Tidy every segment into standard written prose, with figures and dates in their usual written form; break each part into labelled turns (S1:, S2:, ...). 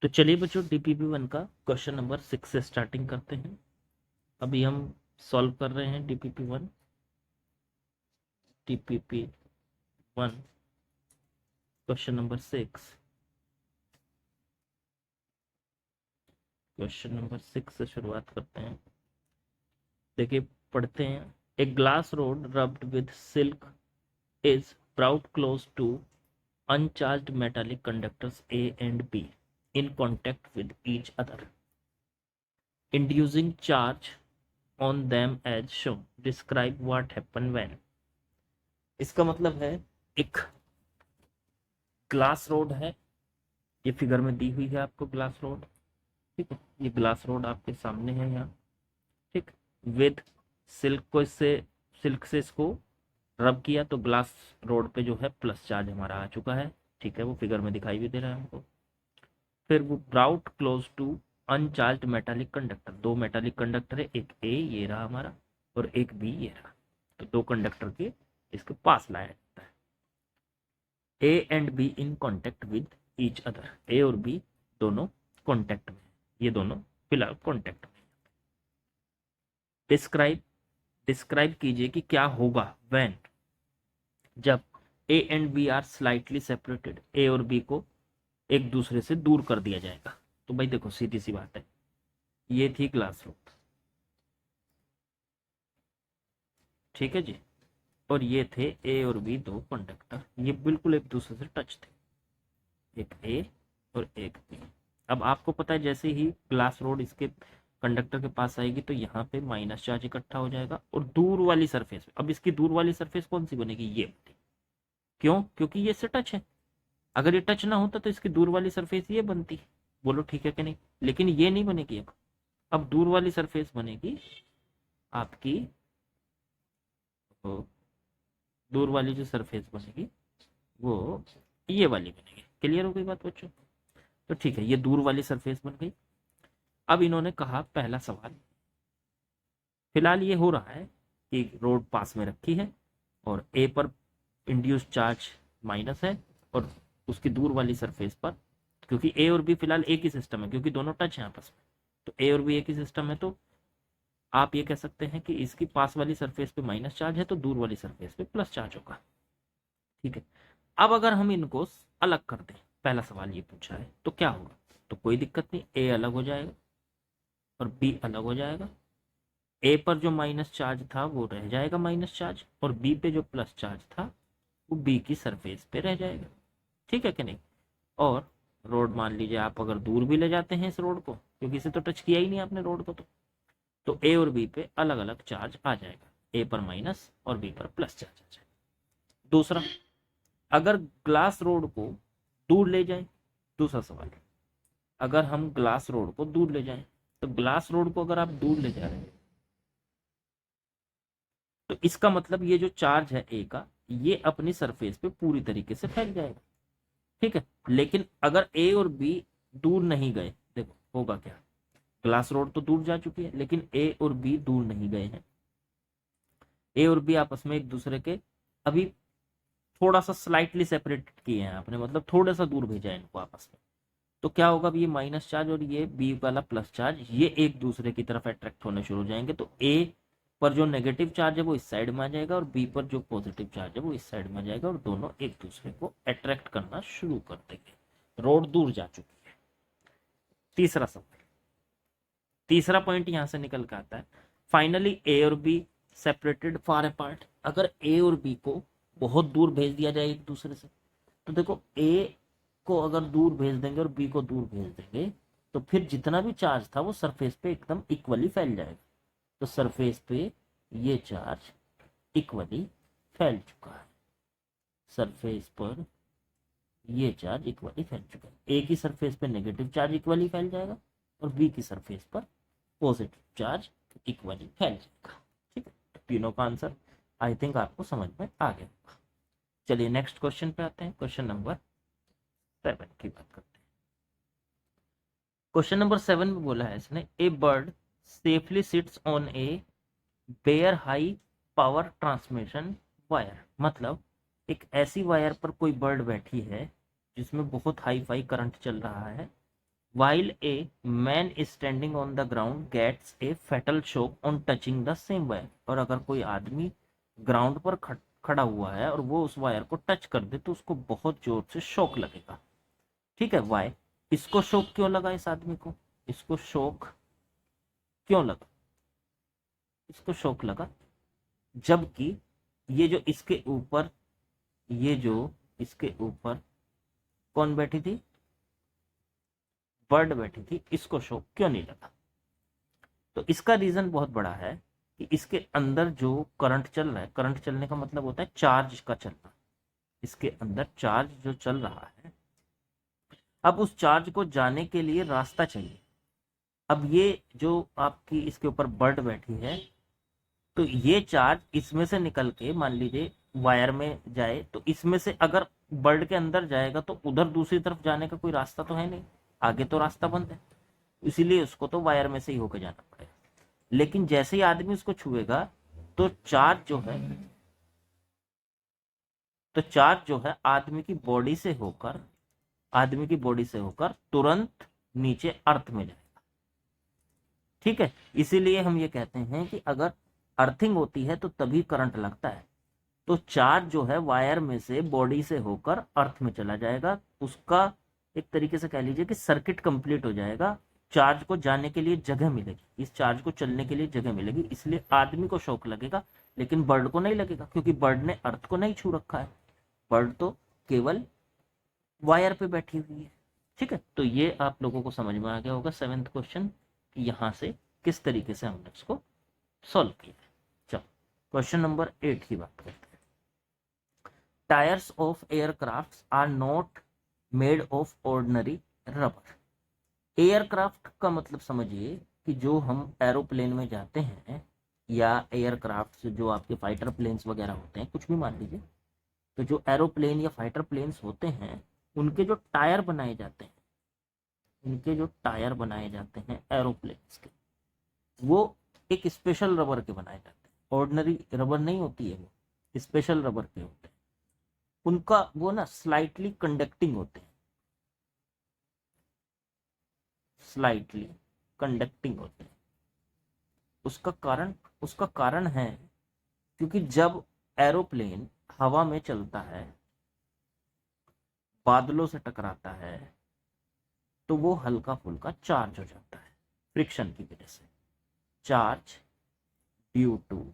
S1: तो चलिए बच्चों डीपीपी 1 का क्वेश्चन नंबर 6 से स्टार्टिंग करते हैं। अभी हम सॉल्व कर रहे हैं DPP 1 question number 6। Question number 6 से शुरुआत करते हैं। देखिए पढ़ते हैं। A glass rod rubbed with silk is brought close to uncharged metallic conductors A and B in contact with each other, inducing charge on them as shown. Describe what happened when. इसका मतलब है एक glass rod है, ये figure में दी हुई है आपको ग्लास रोड। ठीक है, ये ग्लास रोड आपके सामने है यहाँ। ठीक, विद सिल्क से इसको रब किया तो ग्लास रोड पे जो है प्लस चार्ज हमारा आ चुका है। ठीक है, वो फिगर में दिखाई भी दे रहा है हमको। फिर वो brought close to uncharged metallic conductor, दो मेटालिक कंडक्टर है, एक ए ये रहा हमारा और एक बी ये रहा। तो दो कंडक्टर के इसके पास लाया जाता है। A and B in contact with each other, A और बी दोनों कॉन्टेक्ट में, ये दोनों फिलहाल कॉन्टेक्ट में। डिस्क्राइब कीजिए कि क्या होगा व्हेन, जब A and B are slightly separated, A और बी को एक दूसरे से दूर कर दिया जाएगा। तो भाई देखो सीधी सी बात है, ये थी ग्लास रोड, ठीक है जी, और ये थे ए और बी दो कंडक्टर, ये बिल्कुल एक दूसरे से टच थे, एक ए और एक बी। अब आपको पता है जैसे ही ग्लास रोड इसके कंडक्टर के पास आएगी तो यहाँ पे माइनस चार्ज इकट्ठा हो जाएगा और दूर वाली सरफेस, अब इसकी दूर वाली सरफेस कौन सी बनेगी, ये बनेगी। क्यों? क्योंकि ये से टच है। अगर ये टच ना होता तो इसकी दूर वाली सरफेस ये बनती। बोलो ठीक है कि नहीं? लेकिन ये नहीं बनेगी। अब दूर वाली सरफेस बनेगी आपकी, दूर वाली जो सरफेस बनेगी वो ये वाली बनेगी। क्लियर हो गई बात बच्चों? तो ठीक है, ये दूर वाली सरफेस बन गई। अब इन्होंने कहा पहला सवाल, फिलहाल ये हो रहा है कि रोड पास में रखी है और ए पर इंड्यूस चार्ज माइनस है और उसकी दूर वाली सरफेस पर, क्योंकि ए और बी फिलहाल एक ही सिस्टम है, क्योंकि दोनों टच है आपस में, तो ए और बी एक ही सिस्टम है, तो आप ये कह सकते हैं कि इसकी पास वाली सरफेस पे माइनस चार्ज है तो दूर वाली सरफेस पे प्लस चार्ज होगा। ठीक है, अब अगर हम इनको अलग कर दें, पहला सवाल ये पूछा है, तो क्या होगा? तो कोई दिक्कत नहीं, ए अलग हो जाएगा और बी अलग हो जाएगा। ए पर जो माइनस चार्ज था वो रह जाएगा माइनस चार्ज, और बी पे जो प्लस चार्ज था वो बी की सरफेस पे रह जाएगा। ठीक है कि नहीं? और रोड मान लीजिए आप अगर दूर भी ले जाते हैं इस रोड को, क्योंकि इसे तो टच किया ही नहीं आपने रोड को, तो ए और बी पे अलग अलग चार्ज आ जाएगा, ए पर माइनस और बी पर प्लस चार्ज आ जाएगा। दूसरा, अगर ग्लास रोड को दूर ले जाए, दूसरा सवाल, अगर हम ग्लास रोड को दूर ले जाएं, तो ग्लास रोड को अगर आप दूर ले जा रहे हैं तो इसका मतलब ये जो चार्ज है ए का, ये अपनी सरफेस पे पूरी तरीके से फैल जाएगा। ठीक है, लेकिन अगर ए और बी दूर नहीं गए, देखो होगा क्या, ग्लास रोड तो दूर जा चुकी है लेकिन ए और बी दूर नहीं गए हैं। ए और बी आपस में एक दूसरे के अभी थोड़ा सा स्लाइटली सेपरेट किए हैं आपने, मतलब थोड़ा सा दूर भेजा है इनको आपस में। तो क्या होगा, अब ये माइनस चार्ज और ये बी वाला प्लस चार्ज ये एक दूसरे की तरफ अट्रैक्ट होने शुरू हो जाएंगे। तो ए पर जो नेगेटिव चार्ज है वो इस साइड में आ जाएगा और बी पर जो पॉजिटिव चार्ज है वो इस साइड में आ जाएगा और दोनों एक दूसरे को अट्रैक्ट करना शुरू कर देंगे। रोड दूर जा चुकी है। तीसरा सवाल, तीसरा पॉइंट यहां से निकल के आता है, फाइनली ए और बी सेपरेटेड फार अपार्ट। अगर ए और बी को बहुत दूर भेज दिया जाए एक दूसरे से, तो देखो ए को अगर दूर भेज देंगे और बी को दूर भेज देंगे तो फिर जितना भी चार्ज था वो सरफेस पे एकदम इक्वली फैल जाएगा। तो सरफेस पे ये चार्ज इक्वली फैल चुका है, सरफेस पर ये चार्ज इक्वली फैल चुका है। ए की सरफेस पे नेगेटिव चार्ज इक्वली फैल जाएगा और बी की सरफेस पर पॉजिटिव चार्ज इक्वली फैल जाएगा। ठीक है, तो तीनों का आंसर आई थिंक आपको समझ में आ गया। चलिए नेक्स्ट क्वेश्चन पे आते हैं, क्वेश्चन नंबर 7 की बात करते हैं। क्वेश्चन नंबर 7 में बोला है इसने, a bird safely sits on a bare high power transmission wire. मतलब एक ऐसी वायर पर कोई बर्ड बैठी है जिसमें बहुत हाई फाई करंट चल रहा है, while a man is standing on the ground gets a fatal shock on touching the same wire। और अगर कोई आदमी ग्राउंड पर खड़ा हुआ है और वो उस वायर को टच कर दे तो उसको बहुत जोर से शॉक लगेगा। ठीक है, वाई, इसको शॉक क्यों लगा, इस आदमी को इसको शॉक क्यों लगा, इसको शॉक लगा जबकि ये जो इसके ऊपर, ये जो इसके ऊपर कौन बैठी थी, बर्ड बैठी थी, इसको शॉक क्यों नहीं लगा। तो इसका रीजन बहुत बड़ा है कि इसके अंदर जो करंट चल रहा है, करंट चलने का मतलब होता है चार्ज का चलना, इसके अंदर चार्ज जो चल रहा है, अब उस चार्ज को जाने के लिए रास्ता चाहिए। अब ये जो आपकी इसके ऊपर बर्ड बैठी है, तो ये चार्ज इसमें से निकल के मान लीजिए वायर में जाए, तो इसमें से अगर बर्ड के अंदर जाएगा तो उधर दूसरी तरफ जाने का कोई रास्ता तो है नहीं, आगे तो रास्ता बंद है, इसीलिए उसको तो वायर में से ही होकर जाना पड़ेगा। लेकिन जैसे ही आदमी उसको छुएगा तो चार्ज जो है आदमी की बॉडी से होकर, तुरंत नीचे अर्थ में जाएगा। ठीक है, इसीलिए हम ये कहते हैं कि अगर अर्थिंग होती है तो तभी करंट लगता है। तो चार्ज जो है वायर में से बॉडी से होकर अर्थ में चला जाएगा, उसका एक तरीके से कह लीजिए कि सर्किट कंप्लीट हो जाएगा, चार्ज को जाने के लिए जगह मिलेगी, इस चार्ज को चलने के लिए जगह मिलेगी, इसलिए आदमी को शॉक लगेगा लेकिन बर्ड को नहीं लगेगा, क्योंकि बर्ड ने अर्थ को नहीं छू रखा है, बर्ड तो केवल वायर पे बैठी हुई है। ठीक है, तो ये आप लोगों को समझ में आ गया होगा 7th क्वेश्चन, यहां से किस तरीके से हमने इसको सॉल्व किया। चलो क्वेश्चन नंबर 8 की बात करते हैं। Tyres of aircraft are not made of ordinary rubber. Aircraft का मतलब समझिए कि जो हम एरोप्लेन में जाते हैं या एयरक्राफ्ट जो आपके फाइटर प्लेन्स वगैरह होते हैं, कुछ भी मान लीजिए, तो जो एरोप्लेन या फाइटर प्लेन्स होते हैं उनके जो टायर बनाए जाते हैं, एरोप्लेन्स के, वो एक स्पेशल रबर के बनाए जाते हैं, ऑर्डिनरी रबर नहीं होती है, वो स्पेशल रबर के होते हैं, उनका वो ना स्लाइटली कंडक्टिंग होते हैं, उसका कारण है क्योंकि जब एरोप्लेन हवा में चलता है, बादलों से टकराता है, तो वो हल्का फुल्का चार्ज हो जाता है फ्रिक्शन की वजह से, चार्ज ड्यू टू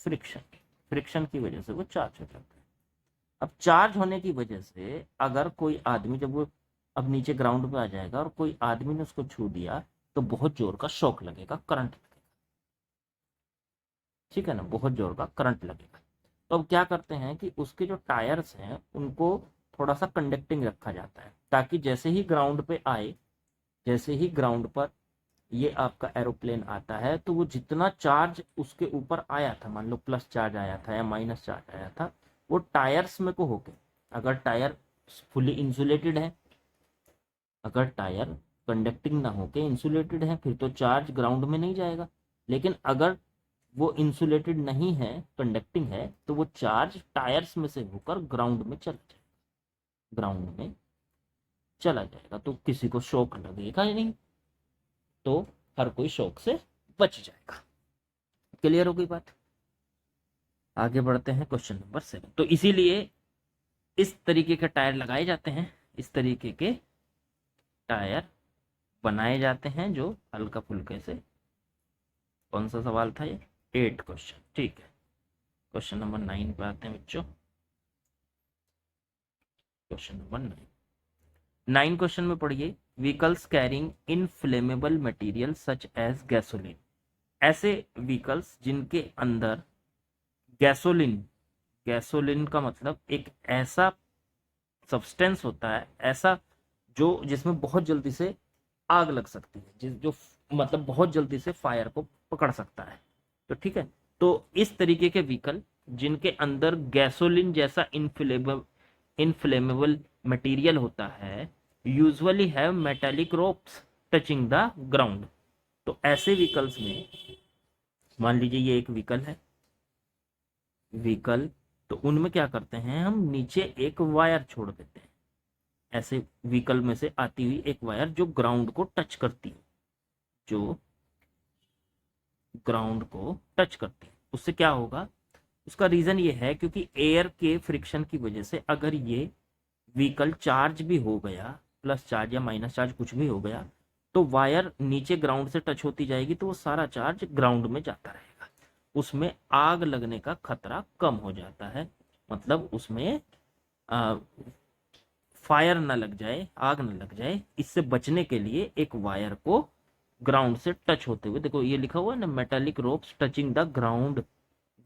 S1: फ्रिक्शन की वजह से वो चार्ज हो जाता है। अब चार्ज होने की वजह से अगर कोई आदमी, जब वो अब नीचे ग्राउंड पे आ जाएगा और कोई आदमी ने उसको छू दिया तो बहुत जोर का शॉक लगेगा, करंट लगेगा। ठीक है ना, बहुत जोर का करंट लगेगा। तो अब क्या करते हैं कि उसके जो टायर्स हैं उनको थोड़ा सा कंडक्टिंग रखा जाता है, ताकि जैसे ही ग्राउंड पे आए, जैसे ही ग्राउंड पर ये आपका एरोप्लेन आता है, तो वो जितना चार्ज उसके ऊपर आया था, मान लो प्लस चार्ज आया था या माइनस चार्ज आया था, वो टायर्स में को होके, अगर टायर फुली इंसुलेटेड है, अगर टायर कंडक्टिंग ना होके इंसुलेटेड है, फिर तो चार्ज ग्राउंड में नहीं जाएगा। लेकिन अगर वो इंसुलेटेड नहीं है, कंडक्टिंग है, तो वो चार्ज टायर्स में से होकर ग्राउंड में चला जाएगा, तो किसी को शॉक लगेगा ही नहीं, तो हर कोई शॉक से बच जाएगा। क्लियर हो गई बात? आगे बढ़ते हैं क्वेश्चन नंबर 7। तो इसीलिए इस तरीके के टायर लगाए जाते हैं, इस तरीके के टायर बनाए जाते हैं जो हल्का फुल्के से। कौन सा सवाल था ये? 8 क्वेश्चन। ठीक है, क्वेश्चन नंबर 9 पे आते हैं बच्चों। क्वेश्चन नंबर 9 क्वेश्चन में पढ़िए, vehicles carrying inflammable material such as gasoline. ऐसे व्हीकल्स जिनके अंदर गैसोलीन का मतलब एक ऐसा सब्सटेंस होता है, ऐसा जो जिसमें बहुत जल्दी से आग लग सकती है, जो मतलब बहुत जल्दी से फायर को पकड़ सकता है। तो ठीक है, तो इस तरीके के व्हीकल जिनके अंदर गैसोलीन जैसा इनफ्लेमेबल मटेरियल होता है, usually have metallic ropes touching the ground. तो ऐसे व्हीकल्स में, मान लीजिए ये एक व्हीकल है, तो उनमें क्या करते हैं हम, नीचे एक वायर छोड़ देते हैं, ऐसे व्हीकल में से आती हुई एक वायर जो ग्राउंड को टच करती है, जो ग्राउंड को टच करती है, उससे क्या होगा? उसका रीजन ये है क्योंकि एयर के फ्रिक्शन की वजह से अगर ये व्हीकल चार्ज भी हो गया, प्लस चार्ज या माइनस चार्ज कुछ भी हो गया, तो वायर नीचे ग्राउंड से टच होती जाएगी, तो वो सारा चार्ज ग्राउंड में जाता रहेगा। उसमें आग लगने का खतरा कम हो जाता है, मतलब उसमें फायर ना लग जाए, आग ना लग जाए। इससे बचने के लिए एक वायर को ग्राउंड से टच होते हुए, देखो ये लिखा हुआ है ना, metallic ropes touching the ground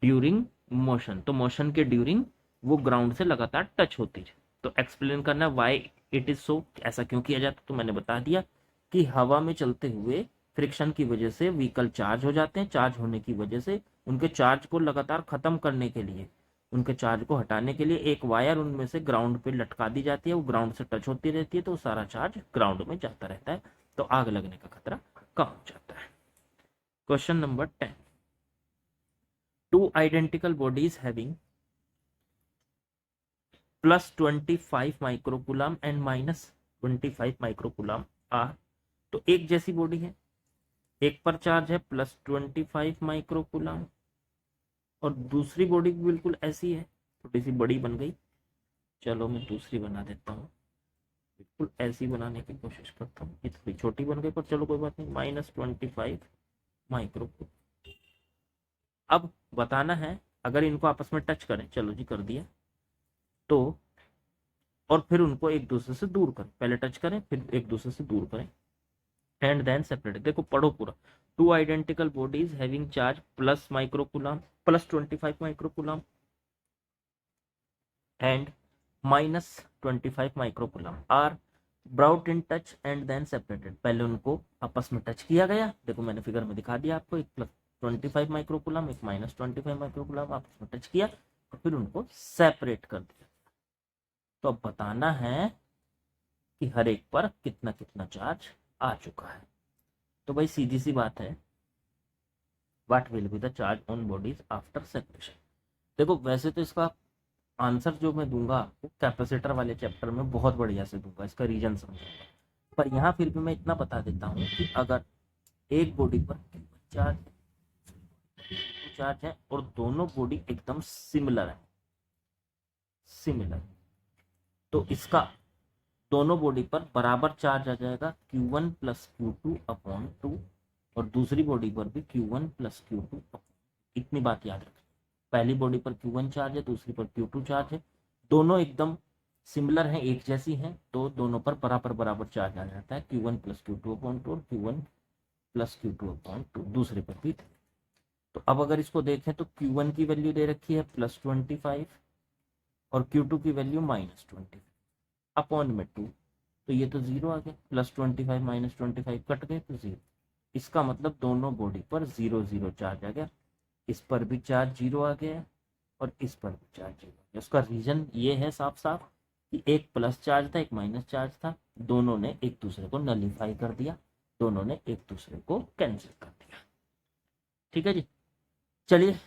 S1: during motion, तो मोशन के ड्यूरिंग वो ग्राउंड से लगातार टच होती है। तो एक्सप्लेन करना व्हाई इट इज सो, ऐसा क्यों किया जाता, तो मैंने बता दिया कि हवा में चलते हुए फ्रिक्शन की वजह से व्हीकल चार्ज हो जाते हैं, चार्ज होने की वजह से उनके चार्ज को लगातार खत्म करने के लिए, उनके चार्ज को हटाने के लिए एक वायर उनमें से ग्राउंड पे लटका दी जाती है, वो ग्राउंड से टच होती रहती है, तो सारा चार्ज ग्राउंड में जाता रहता है, तो आग लगने का खतरा कम हो जाता है। Question number 10, two identical bodies having +25 microcoulomb and -25 microcoulomb are, तो एक जैसी बॉडी है, एक पर चार्ज है +25 माइक्रोकुलम, और दूसरी बॉडी बिल्कुल ऐसी है, थोड़ी सी बड़ी बन गई, चलो मैं दूसरी बना देता हूँ, बिल्कुल ऐसी बनाने की कोशिश करता हूँ, ये थोड़ी छोटी बन गई पर चलो कोई बात नहीं, -25 माइक्रोकुलम। अब बताना है अगर इनको आपस में टच करें, चलो जी कर दिया, तो और फिर उनको एक दूसरे से दूर करें, पहले टच करें फिर एक दूसरे से दूर करें, एंड देन सेपरेट, देखो पढ़ो पूरा, two identical bodies having charge +25 microcoulomb and -25 microcoulomb are brought in touch and then separated, पहले उनको आपस में टच किया गया, देखो मैंने फिगर में दिखा दिया आपको, एक +25 माइक्रोकुलम, एक -25 माइक्रोकुलम आपस में टच किया और फिर उनको सेपरेट कर दिया। तो अब बताना है कि हर एक पर कितना कितना चार्ज आ चुका है। तो भाई सीधी सी बात है, what will be the charge on bodies after separation. देखो वैसे तो इसका आंसर जो मैं दूंगा वो कैपेसिटर वाले चैप्टर में बहुत बढ़िया से दूंगा, इसका रीजन समझाऊंगा, पर यहाँ फिर भी मैं इतना बता देता हूँ कि अगर एक बॉडी पर चार्ज चार्ज है और दोनों बॉडी एकदम सिमिलर है, सिमिलर, तो इसका दोनों बॉडी पर बराबर चार्ज आ जाएगा Q1 + Q2/2, और दूसरी बॉडी पर भी Q1 + Q2। इतनी बात याद रखें, पहली बॉडी पर Q1 चार्ज है, दूसरी पर Q2 चार्ज है, दोनों एकदम सिमिलर हैं, एक जैसी हैं, तो दोनों पर बराबर बराबर चार्ज आ जाता है, Q1 + Q2/2 और Q1 + Q2/2, दूसरे पर भी। तो अब अगर इसको देखें तो Q1 की वैल्यू दे रखी है +25 और Q2 की वैल्यू -20 अपॉन में 2, तो ये तो 0 आ गया, +25 -25 कट गए तो 0, इसका मतलब दोनों बॉडी पर 0 0 चार्ज आ गया, इस पर भी चार्ज 0 आ गया और इस पर भी चार्ज 0 आ गया। उसका रीजन ये है साफ साफ कि एक प्लस चार्ज था एक माइनस चार्ज था, दोनों ने एक दूसरे को नलीफाई कर दिया, दोनों ने एक दूसरे को कैंसिल कर दिया। ठीक है जी, चलिए